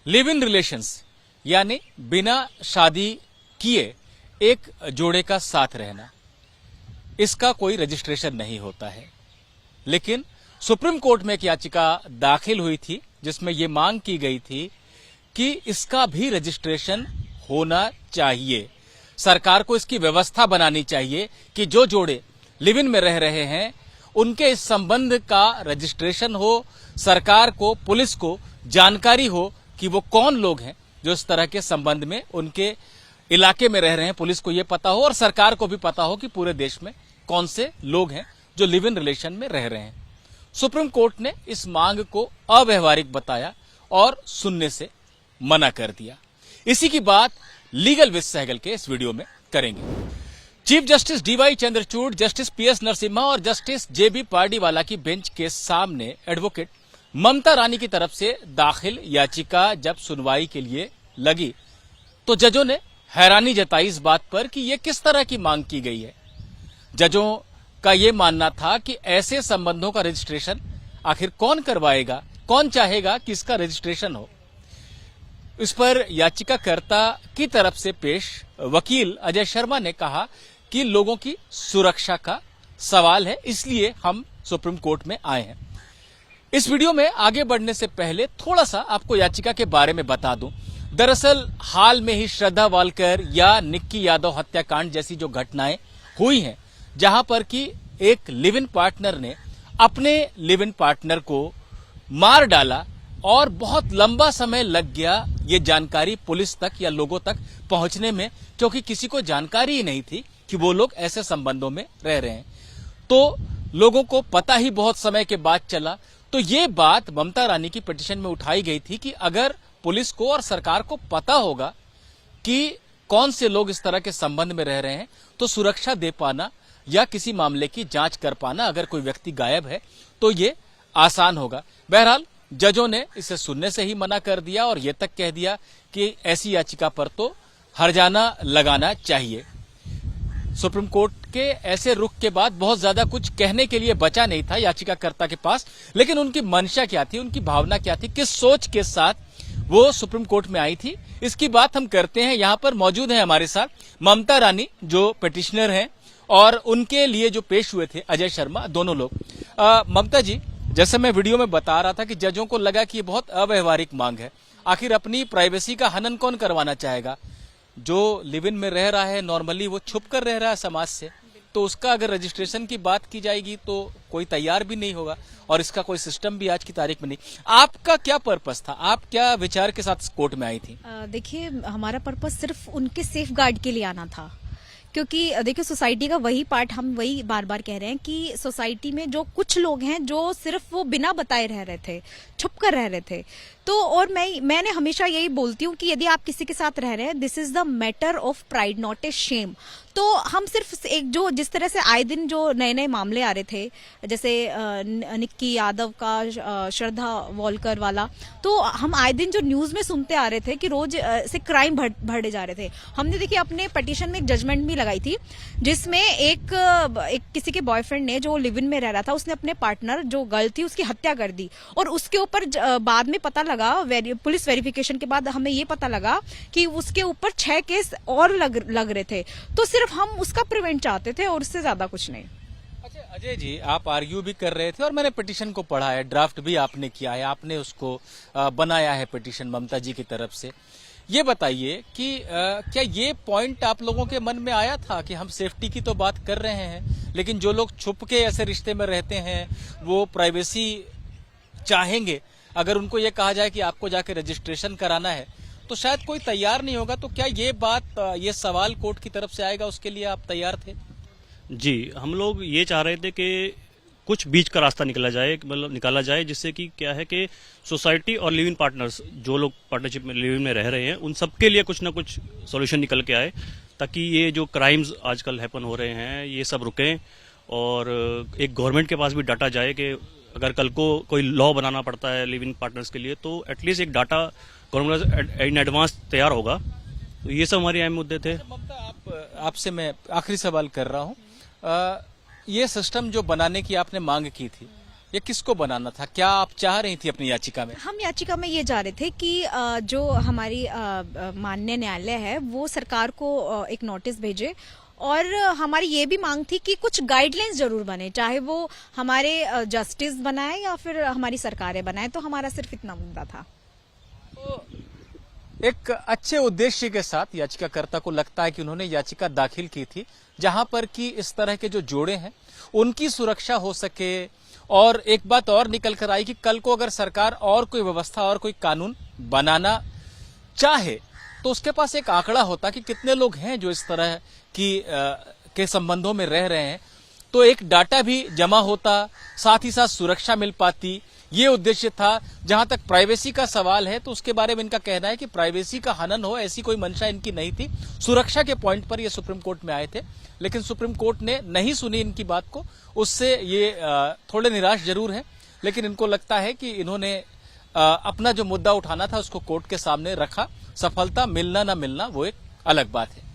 Live in relations यानी बिना शादी किए एक जोड़े का साथ रहना, इसका कोई रजिस्ट्रेशन नहीं होता है। लेकिन सुप्रीम कोर्ट में एक याचिका दाखिल हुई थी जिसमें यह मांग की गई थी कि इसका भी रजिस्ट्रेशन होना चाहिए। सरकार को इसकी व्यवस्था बनानी चाहिए कि जो जोड़े लिव इन में रह रहे हैं उनके इस संबंध का रजिस्ट्रेशन हो, सरकार को, पुलिस को जानकारी हो कि वो कौन लोग हैं जो इस तरह के संबंध में उनके इलाके में रह रहे हैं, पुलिस को यह पता हो और सरकार को भी पता हो कि पूरे देश में कौन से लोग हैं जो लिव इन रिलेशन में रह रहे हैं। सुप्रीम कोर्ट ने इस मांग को अव्यवहारिक बताया और सुनने से मना कर दिया। इसी की बात लीगल विद सहगल के इस वीडियो में करेंगे। Chief justice DY Chandrachud, justice PS Narasimha और जस्टिस जेबी पार्डीवाला की बेंच के सामने एडवोकेट ममता रानी की तरफ से दाखिल याचिका जब सुनवाई के लिए लगी तो जजों ने हैरानी जताई इस बात पर कि यह किस तरह की मांग की गई है। जजों का यह मानना था कि ऐसे संबंधों का रजिस्ट्रेशन आखिर कौन करवाएगा, कौन चाहेगा कि इसका रजिस्ट्रेशन हो। इस पर याचिकाकर्ता की तरफ से पेश वकील अजय शर्मा ने कहा कि लोगों की सुरक्षा का सवाल है, इसलिए हम सुप्रीम कोर्ट में आए हैं। इस वीडियो में आगे बढ़ने से पहले थोड़ा सा आपको याचिका के बारे में बता दूं। दरअसल हाल में ही श्रद्धा वालकर या निक्की यादव हत्याकांड जैसी जो घटनाएं हुई हैं, जहां पर कि एक लिव इन पार्टनर ने अपने लिव इन पार्टनर को मार डाला और बहुत लंबा समय लग गया ये जानकारी पुलिस तक या लोगों तक पहुंचने में, क्योंकि किसी को जानकारी ही नहीं थी कि वो लोग ऐसे संबंधों में रह रहे हैं। तो लोगों को पता ही बहुत समय के बाद चला। तो ये बात ममता रानी की पिटीशन में उठाई गई थी कि अगर पुलिस को और सरकार को पता होगा कि कौन से लोग इस तरह के संबंध में रह रहे हैं तो सुरक्षा दे पाना या किसी मामले की जांच कर पाना, अगर कोई व्यक्ति गायब है तो ये आसान होगा। बहरहाल जजों ने इसे सुनने से ही मना कर दिया और यह तक कह दिया कि ऐसी याचिका पर तो हर्जाना लगाना चाहिए। सुप्रीम कोर्ट के ऐसे रुख के बाद बहुत ज्यादा कुछ कहने के लिए बचा नहीं था याचिकाकर्ता के पास, लेकिन उनकी मंशा क्या थी, उनकी भावना क्या थी, किस सोच के साथ वो सुप्रीम कोर्ट में आई थी, इसकी बात हम करते हैं। यहां पर मौजूद है हमारे साथ ममता रानी जो पिटिशनर हैं और उनके लिए जो पेश हुए थे अजय शर्मा, दोनों लोग। ममता जी, जैसे मैं वीडियो में बता रहा था कि जजों को लगा कि ये बहुत अव्यवहारिक मांग है। आखिर अपनी प्राइवेसी का हनन कौन करवाना चाहेगा? जो लिव इन में रह रहा है नॉर्मली वो छुप कर रह रहा है समाज से, तो उसका अगर रजिस्ट्रेशन की बात की जाएगी तो कोई तैयार भी नहीं होगा और इसका कोई सिस्टम भी आज की तारीख में नहीं। आपका क्या पर्पस था, आप क्या विचार के साथ कोर्ट में आई थी? देखिए, हमारा पर्पस सिर्फ उनके सेफ गार्ड के लिए आना था, क्योंकि देखिए सोसाइटी का वही पार्ट हम वही बार बार कह रहे हैं कि सोसाइटी में जो कुछ लोग हैं जो सिर्फ वो बिना बताए रह रहे थे, छुप कर रह रहे थे। तो और मैंने हमेशा यही बोलती हूँ कि यदि आप किसी के साथ रह रहे हैं, this is the matter of pride not a shame. तो हम सिर्फ एक जो जिस तरह से आए दिन जो नए नए मामले आ रहे थे, जैसे निक्की यादव का, श्रद्धा वालकर वाला, तो हम आए दिन जो न्यूज में सुनते आ रहे थे कि रोज से क्राइम बढ़े जा रहे थे। हमने देखिए अपने पिटीशन में एक जजमेंट भी लगाई थी जिसमें एक किसी के बॉयफ्रेंड ने जो लिव इन में रह रहा था, उसने अपने पार्टनर जो गर्ल थी उसकी हत्या कर दी और उसके ऊपर बाद में पता लगा, पुलिस वेरिफिकेशन के बाद हमें ये पता लगा कि उसके ऊपर 6 केस और लग रहे थे। तो सिर्फ हम उसका प्रिवेंट चाहते थे और उससे ज्यादा कुछ नहीं। अच्छा अजय जी, आप आर्ग्यू भी कर रहे थे और मैंने पिटीशन को पढ़ा है, ड्राफ्ट भी आपने किया है, आपने उसको बनाया है पिटीशन ममता जी की तरफ से। ये बताइए कि क्या ये पॉइंट आप लोगों के मन में आया था कि हम सेफ्टी की तो बात कर रहे हैं, लेकिन जो लोग छुप के ऐसे रिश्ते में रहते हैं वो प्राइवेसी चाहेंगे, अगर उनको ये कहा जाए कि आपको जाके रजिस्ट्रेशन कराना है तो शायद कोई तैयार नहीं होगा। तो क्या ये बात, ये सवाल कोर्ट की तरफ से आएगा, उसके लिए आप तैयार थे? जी, हम लोग ये चाह रहे थे कि कुछ बीच का रास्ता निकाला जाए जिससे कि क्या है कि सोसाइटी और लिव इन पार्टनर्स, जो लोग पार्टनरशिप में लिव इन में रह रहे हैं, उन सबके लिए कुछ ना कुछ सॉल्यूशन निकल के आए, ताकि ये जो क्राइम्स आजकल हैपन हो रहे हैं ये सब रुकें और एक गवर्नमेंट के पास भी डाटा जाए कि अगर कल को कोई लॉ बनाना पड़ता है लिव इन पार्टनर्स के लिए तो एटलीस्ट एक डाटा गवर्नमेंट इन एडवांस तैयार होगा। तो ये सब हमारे अहम मुद्दे थे। ममता, आपसे मैं आखिरी सवाल कर रहा हूँ। ये सिस्टम जो बनाने की आपने मांग की थी, ये किसको बनाना था? क्या आप चाह रही थी अपनी याचिका में? हम याचिका में ये चाह रहे थे कि जो हमारी माननीय न्यायालय है वो सरकार को एक नोटिस भेजे, और हमारी ये भी मांग थी कि कुछ गाइडलाइंस जरूर बने, चाहे वो हमारे जस्टिस बनाए या फिर हमारी सरकारें बनाए। तो हमारा सिर्फ इतना मुद्दा था। तो एक अच्छे उद्देश्य के साथ याचिकाकर्ता को लगता है कि उन्होंने याचिका दाखिल की थी जहां पर कि इस तरह के जो जोड़े हैं उनकी सुरक्षा हो सके। और एक बात और निकल कर आई कि कल को अगर सरकार और कोई व्यवस्था और कोई कानून बनाना चाहे तो उसके पास एक आंकड़ा होता कि कितने लोग हैं जो इस तरह की के संबंधों में रह रहे हैं, तो एक डाटा भी जमा होता, साथ ही साथ सुरक्षा मिल पाती। ये उद्देश्य था। जहां तक प्राइवेसी का सवाल है तो उसके बारे में इनका कहना है कि प्राइवेसी का हनन हो ऐसी कोई मंशा इनकी नहीं थी। सुरक्षा के पॉइंट पर ये सुप्रीम कोर्ट में आए थे, लेकिन सुप्रीम कोर्ट ने नहीं सुनी इनकी बात को। उससे ये थोड़े निराश जरूर हैं, लेकिन इनको लगता है कि इन्होंने अपना जो मुद्दा उठाना था उसको कोर्ट के सामने रखा। सफलता मिलना ना मिलना वो एक अलग बात है।